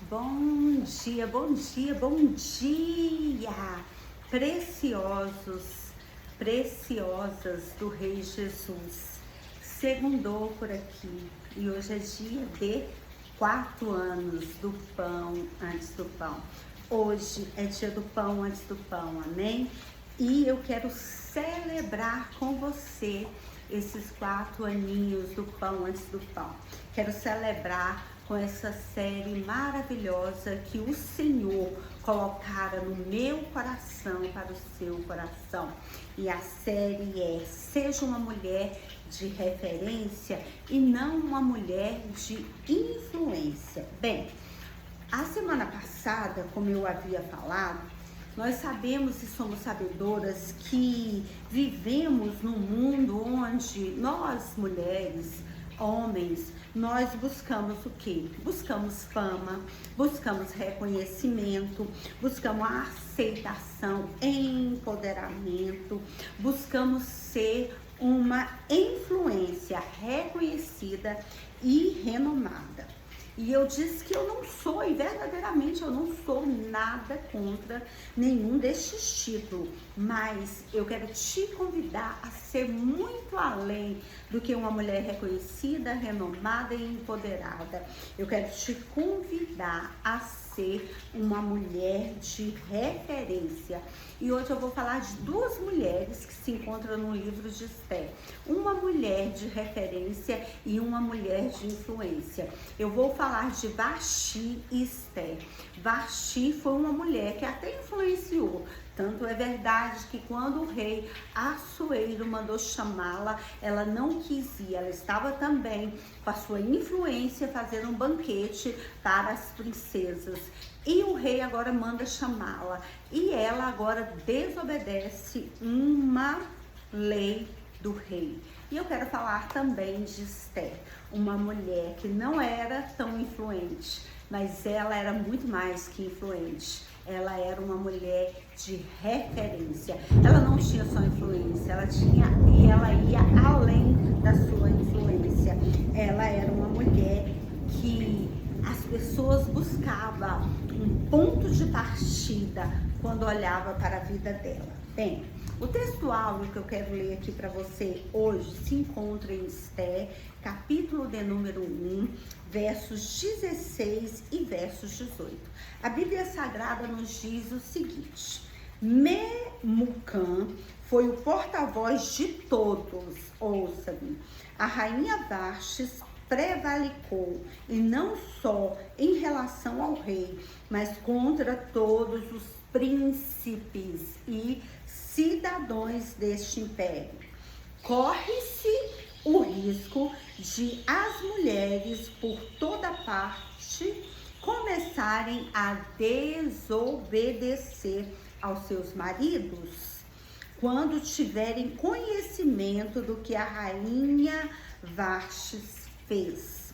Bom dia, bom dia, bom dia, preciosos, preciosas do Rei Jesus. Segundou por aqui e hoje é dia de 4 anos do pão antes do pão. Hoje é dia do pão antes do pão, amém? E eu quero celebrar com você esses 4 aninhos do pão antes do pão. Quero celebrar com essa série maravilhosa que o Senhor colocara no meu coração para o seu coração. E a série é Seja uma mulher de referência e não uma mulher de influência. Bem, a semana passada, como eu havia falado, nós sabemos e somos sabedoras que vivemos num mundo onde nós, mulheres, homens, nós buscamos o quê? Buscamos fama, buscamos reconhecimento, buscamos aceitação, empoderamento, buscamos ser uma influência reconhecida e renomada. E eu disse que eu não sou, e verdadeiramente eu não sou nada contra nenhum destes títulos, mas eu quero te convidar a ser muito além do que uma mulher reconhecida, renomada e empoderada. Eu quero te convidar a ser uma mulher de referência. E hoje eu vou falar de 2 mulheres que se encontram no livro de Esther. Uma mulher de referência e uma mulher de influência. Eu vou falar de Vasti e Esther. Vasti foi uma mulher que até influenciou. Tanto é verdade que quando o rei Assuero mandou chamá-la, ela não quis ir. Ela estava também com a sua influência fazendo um banquete para as princesas. E o rei agora manda chamá-la. E ela agora desobedece uma lei do rei. E eu quero falar também de Esther, uma mulher que não era tão influente, mas ela era muito mais que influente. Ela era uma mulher de referência. Ela não tinha só influência, ela ia além da sua influência. Ela era uma mulher que as pessoas buscavam um ponto de partida quando olhava para a vida dela. Bem, o textual que eu quero ler aqui para você hoje se encontra em Esther, capítulo de número 1, versos 16 e versos 18. A Bíblia Sagrada nos diz o seguinte: Memucã foi o porta-voz de todos, ouça-me, a rainha Vastes prevalicou, e não só em relação ao rei, mas contra todos os príncipes e cidadãos deste império. Corre-se o risco de as mulheres por toda parte começarem a desobedecer aos seus maridos quando tiverem conhecimento do que a rainha Vastes fez.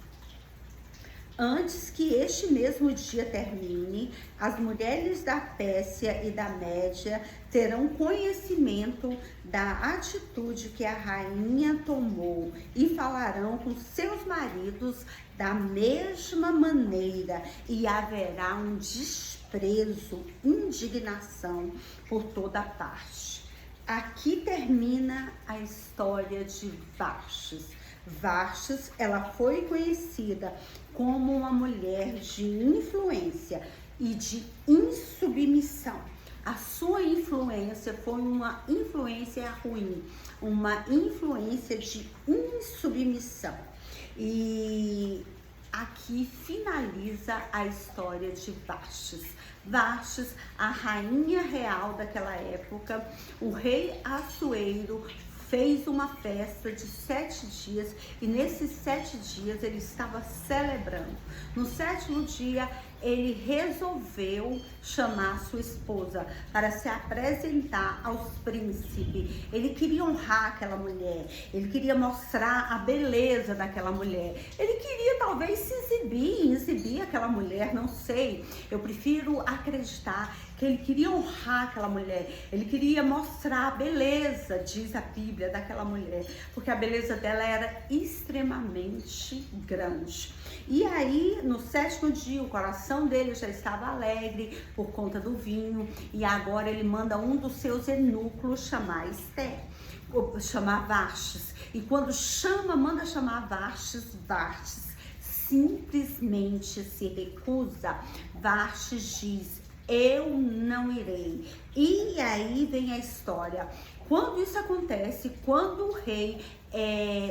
Antes que este mesmo dia termine, as mulheres da Pérsia e da Média terão conhecimento da atitude que a rainha tomou e falarão com seus maridos da mesma maneira, e haverá um desprezo, indignação por toda parte. Aqui termina a história de Vastes. Vastes, ela foi conhecida como uma mulher de influência e de insubmissão. A sua influência foi uma influência ruim, uma influência de insubmissão. E aqui finaliza a história de Vastes. Vastes, a rainha real daquela época, o rei Assuero fez uma festa de 7 dias, e nesses 7 dias ele estava celebrando. No 7º dia, ele resolveu chamar sua esposa para se apresentar aos príncipes. Ele queria honrar aquela mulher, ele queria mostrar a beleza daquela mulher, ele queria talvez se exibir aquela mulher, não sei. Eu prefiro acreditar que ele queria honrar aquela mulher, ele queria mostrar a beleza, diz a Bíblia, daquela mulher, porque a beleza dela era extremamente grande. E aí, no 7º dia, o coração coração dele já estava alegre por conta do vinho, e agora ele manda um dos seus eunucos chamar Esther, chamar Vastes. E quando manda chamar Vastes, Vastes simplesmente se recusa. Vastes diz: eu não irei. E aí vem a história. Quando isso acontece, quando o rei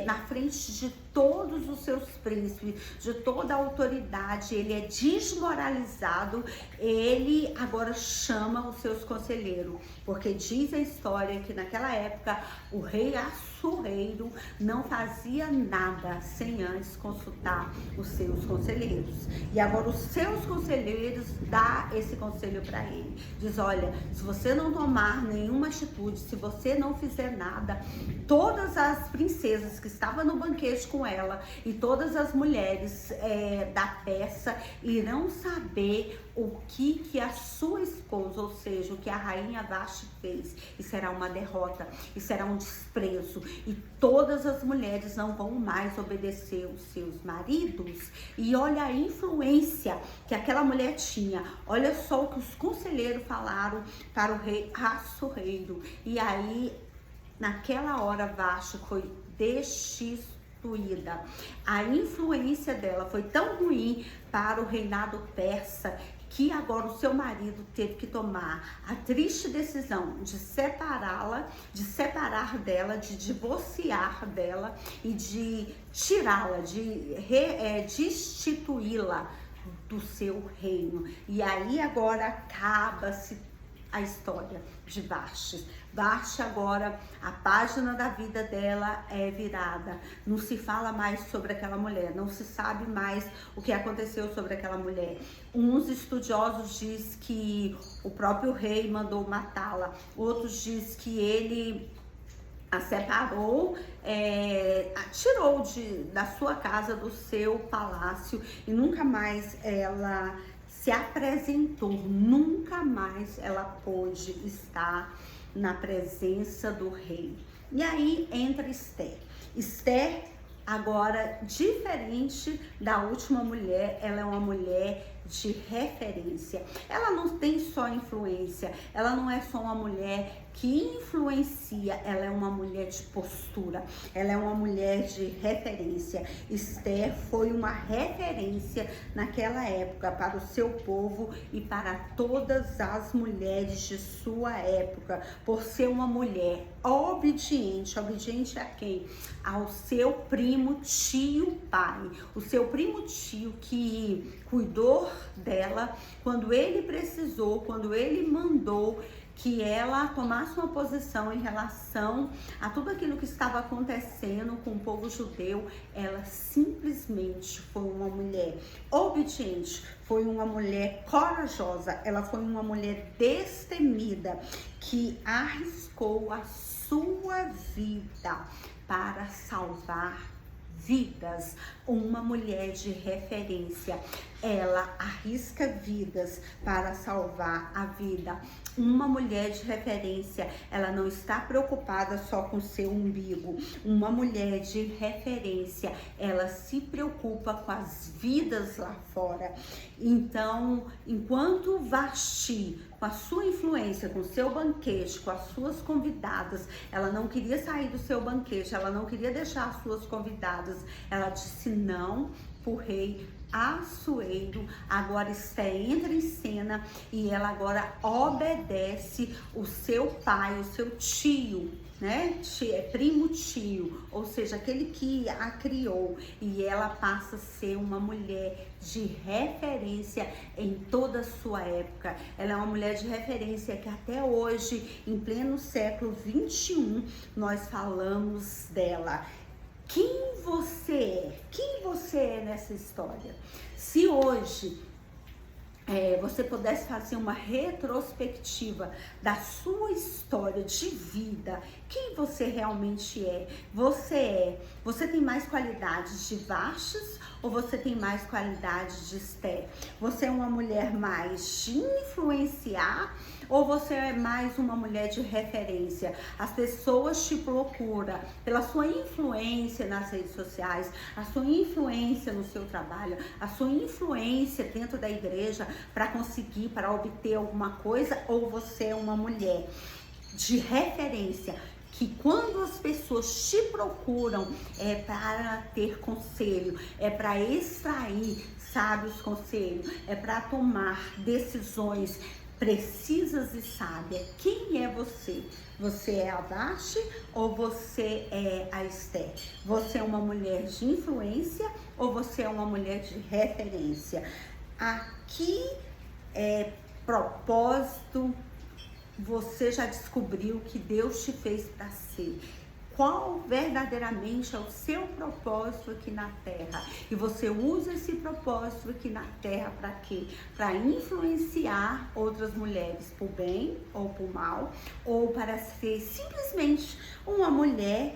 na frente de todos os seus príncipes, de toda a autoridade, ele é desmoralizado, ele agora chama os seus conselheiros, porque diz a história que naquela época o rei Assuero não fazia nada sem antes consultar os seus conselheiros. E agora os seus conselheiros dá esse conselho para ele. Diz: olha, se você não tomar nenhuma atitude, se você não fizer nada, todas as princesas que estavam no banquete com ela e todas as mulheres da peça irão saber o que a sua esposa, ou seja, o que a rainha Vasti fez, e será uma derrota, e será um desprezo, e todas as mulheres não vão mais obedecer os seus maridos. E olha a influência que aquela mulher tinha. Olha só o que os conselheiros falaram para o rei Assuero. E aí, naquela hora, Vasti foi destituída. A influência dela foi tão ruim para o reinado persa que agora o seu marido teve que tomar a triste decisão de separá-la, de separar dela, de divorciar dela e de tirá-la, de destituí-la do seu reino. E aí agora acaba-se a história de Vasti. Vasti agora, a página da vida dela é virada. Não se fala mais sobre aquela mulher, não se sabe mais o que aconteceu sobre aquela mulher. Uns estudiosos dizem que o próprio rei mandou matá-la, outros dizem que ele a separou, tirou da sua casa, do seu palácio, e nunca mais ela se apresentou, nunca mais ela pôde estar na presença do rei. E aí entra Esther. Esther, agora, diferente da última mulher, ela é uma mulher de referência. Ela não tem só influência, ela não é só uma mulher que influencia, ela é uma mulher de postura, ela é uma mulher de referência. Esther foi uma referência naquela época para o seu povo e para todas as mulheres de sua época, por ser uma mulher obediente. Obediente a quem? Ao seu primo tio pai, o seu primo tio que cuidou dela quando ele precisou, quando ele mandou que ela tomasse uma posição em relação a tudo aquilo que estava acontecendo com o povo judeu. Ela simplesmente foi uma mulher obediente, foi uma mulher corajosa, ela foi uma mulher destemida, que arriscou a sua vida para salvar vidas. Uma mulher de referência, ela arrisca vidas para salvar a vida. Uma mulher de referência, ela não está preocupada só com seu umbigo. Uma mulher de referência, ela se preocupa com as vidas lá fora. Então, enquanto Vasti, com a sua influência, com o seu banquete, com as suas convidadas, ela não queria sair do seu banquete, ela não queria deixar as suas convidadas, ela disse não pro rei Assuero. Agora Esther entra em cena e ela agora obedece o seu pai, o seu tio, né? Primo tio, ou seja, aquele que a criou, e ela passa a ser uma mulher de referência em toda a sua época. Ela é uma mulher de referência que até hoje, em pleno século 21, nós falamos dela. Quem você é? Quem você é nessa história? Se hoje você pudesse fazer uma retrospectiva da sua história de vida, quem você realmente é? Você tem mais qualidades de Vastes ou você tem mais qualidade de Esther? Você é uma mulher mais de influenciar ou você é mais uma mulher de referência? As pessoas te procuram pela sua influência nas redes sociais, a sua influência no seu trabalho, a sua influência dentro da igreja para conseguir, para obter alguma coisa, ou você é uma mulher de referência que quando as pessoas te procuram é para ter conselho, é para extrair sábios conselhos, é para tomar decisões precisas e sábias? Quem é você? Você é a Vashti ou você é a Esther? Você é uma mulher de influência ou você é uma mulher de referência? Aqui é propósito. Você já descobriu que Deus te fez para ser. Qual verdadeiramente é o seu propósito aqui na Terra? E você usa esse propósito aqui na Terra para quê? Para influenciar outras mulheres por bem ou por mal, ou para ser simplesmente uma mulher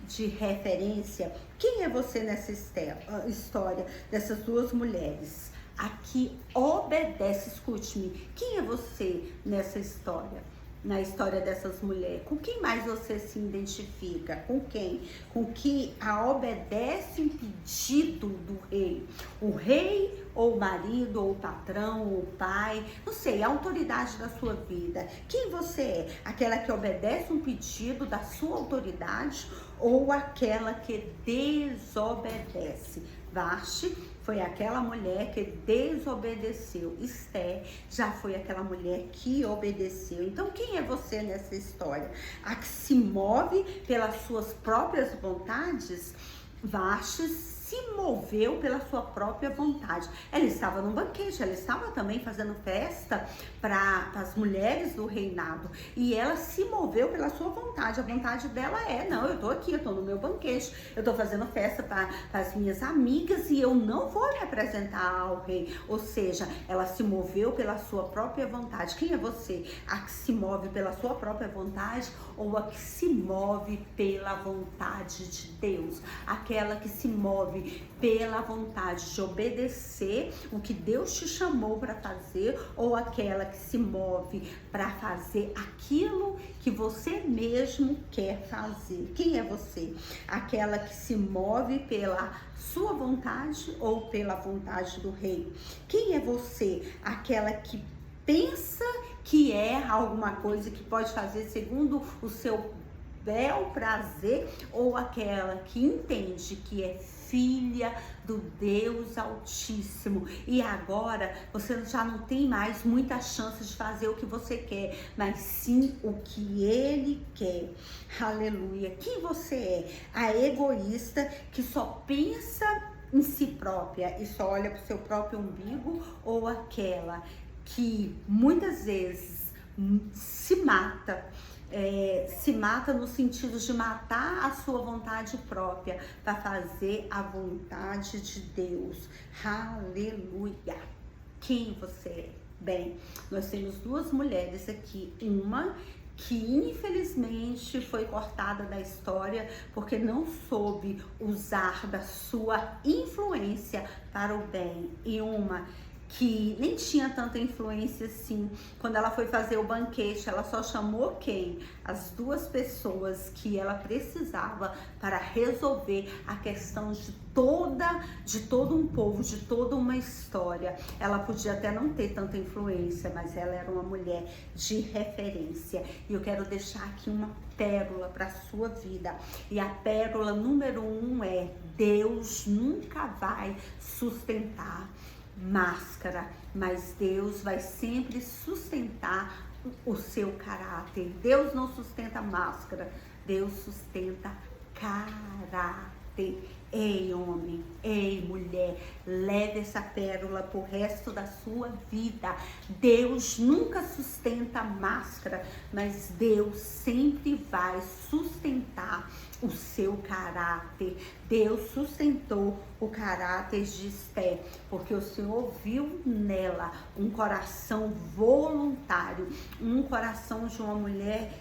de referência. Quem é você nessa história dessas duas mulheres? Aqui obedece, escute-me. Quem é você nessa história? Na história dessas mulheres? Com quem mais você se identifica? Com quem? Com que obedece em pedido do rei? O rei ou o marido, ou o patrão, ou o pai, não sei, a autoridade da sua vida. Quem você é? Aquela que obedece um pedido da sua autoridade ou aquela que desobedece? Vashti foi aquela mulher que desobedeceu. Esther já foi aquela mulher que obedeceu. Então, quem é você nessa história? A que se move pelas suas próprias vontades? Vashti se moveu pela sua própria vontade. Ela estava num banquete, ela estava também fazendo festa para as mulheres do reinado. E ela se moveu pela sua vontade. A vontade dela é, não, eu tô aqui, eu tô no meu banquete, eu tô fazendo festa para as minhas amigas e eu não vou me apresentar ao rei. Ou seja, ela se moveu pela sua própria vontade. Quem é você? A que se move pela sua própria vontade ou a que se move pela vontade de Deus? Aquela que se move pela vontade de obedecer o que Deus te chamou para fazer, ou aquela que se move para fazer aquilo que você mesmo quer fazer? Quem é você? Aquela que se move pela sua vontade ou pela vontade do rei? Quem é você? Aquela que pensa que é alguma coisa que pode fazer segundo o seu bel prazer, ou aquela que entende que é filha do Deus Altíssimo e agora você já não tem mais muitas chances de fazer o que você quer, mas sim o que Ele quer? Aleluia! Quem você é? A egoísta que só pensa em si própria e só olha para o seu próprio umbigo, ou aquela que muitas vezes se mata? Se mata no sentido de matar a sua vontade própria para fazer a vontade de Deus. Aleluia! Quem você é? Bem, nós temos duas mulheres aqui, uma que infelizmente foi cortada da história porque não soube usar da sua influência para o bem, e uma que nem tinha tanta influência assim. Quando ela foi fazer o banquete, ela só chamou quem? As duas pessoas que ela precisava para resolver a questão de todo um povo, de toda uma história. Ela podia até não ter tanta influência, mas ela era uma mulher de referência. E eu quero deixar aqui uma pérola para a sua vida. E a pérola número 1 é: Deus nunca vai sustentar máscara, mas Deus vai sempre sustentar o seu caráter. Deus não sustenta máscara, Deus sustenta caráter. Ei, homem, ei, mulher, leve essa pérola pro resto da sua vida. Deus nunca sustenta máscara, mas Deus sempre vai sustentar o seu caráter. Deus sustentou o caráter de Esther, porque o Senhor viu nela um coração voluntário, um coração de uma mulher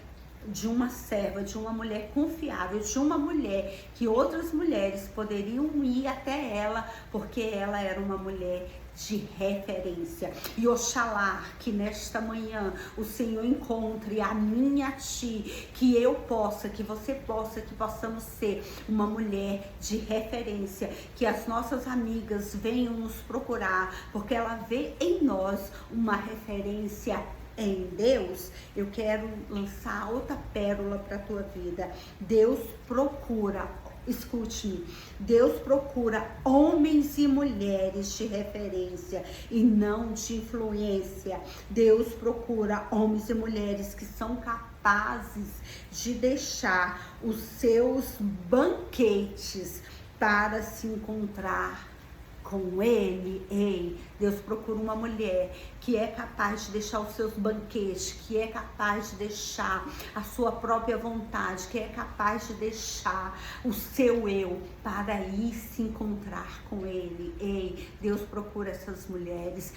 de uma serva, de uma mulher confiável, de uma mulher que outras mulheres poderiam ir até ela, porque ela era uma mulher de referência. E oxalá que nesta manhã o Senhor encontre a mim e a ti, que eu possa, que você possa, que possamos ser uma mulher de referência, que as nossas amigas venham nos procurar, porque ela vê em nós uma referência em Deus. Eu quero lançar outra pérola para a tua vida. Deus procura, escute-me, Deus procura homens e mulheres de referência e não de influência. Deus procura homens e mulheres que são capazes de deixar os seus banquetes para se encontrar com Ele. Ei, Deus procura uma mulher que é capaz de deixar os seus banquetes, que é capaz de deixar a sua própria vontade, que é capaz de deixar o seu eu para ir se encontrar com Ele. Ei, Deus procura essas mulheres.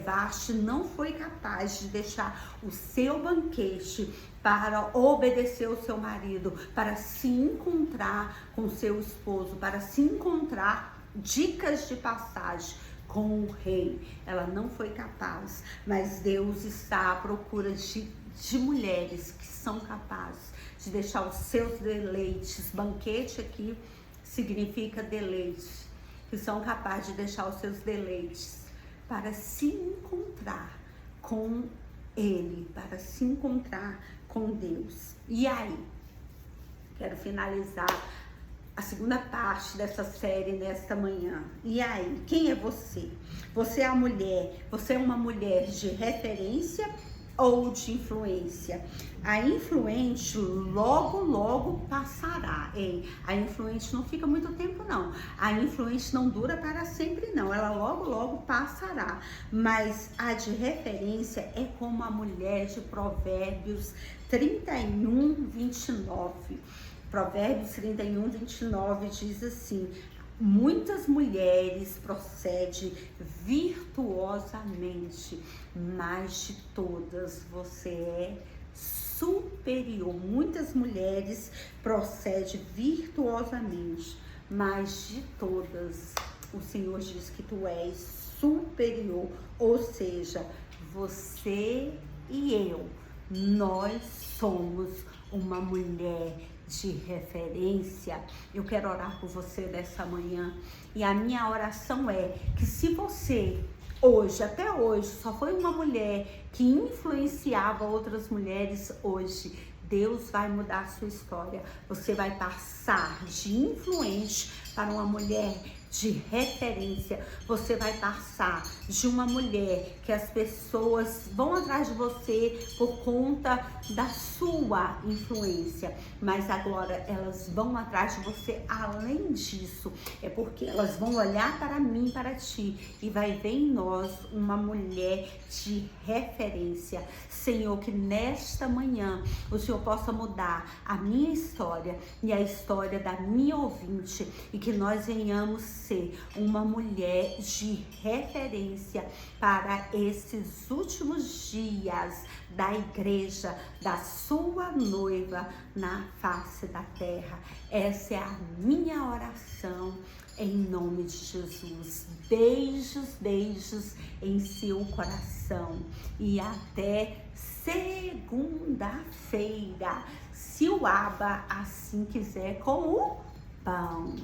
Vasti não foi capaz de deixar o seu banquete para obedecer o seu marido, para se encontrar com o seu esposo, para se encontrar dicas de passagem com o rei. Ela não foi capaz, mas Deus está à procura de mulheres que são capazes de deixar os seus deleites. Banquete aqui significa deleite, que são capazes de deixar os seus deleites para se encontrar com Ele, para se encontrar com Deus. E aí, quero finalizar a segunda parte dessa série nesta manhã. E aí, quem é você? Você é a mulher, você é uma mulher de referência ou de influência? A influente logo passará. Ei, a influente não fica muito tempo não. A influente não dura para sempre não. Ela logo passará. Mas a de referência é como a mulher de Provérbios 31:29. Provérbios 31:29 diz assim: muitas mulheres procedem virtuosamente, mas de todas você é superior. Muitas mulheres procedem virtuosamente, mas de todas o Senhor diz que tu és superior. Ou seja, você e eu, nós somos uma mulher de referência. Eu quero orar por você dessa manhã, e a minha oração é que se você hoje, até hoje, só foi uma mulher que influenciava outras mulheres, hoje Deus vai mudar a sua história. Você vai passar de influente para uma mulher de referência. Você vai passar de uma mulher que as pessoas vão atrás de você por conta da sua influência, mas agora elas vão atrás de você além disso. É porque elas vão olhar para mim, para ti, e vai ver em nós uma mulher de referência. Senhor, que nesta manhã o Senhor possa mudar a minha história e a história da minha ouvinte, e que nós venhamos ser uma mulher de referência para esses últimos dias da igreja, da sua noiva na face da terra. Essa é a minha oração em nome de Jesus. Beijos em seu coração, e até segunda-feira, se o Abba assim quiser, com o pão,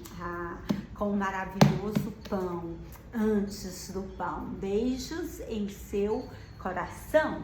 com o maravilhoso pão antes do pão. Beijos em seu coração.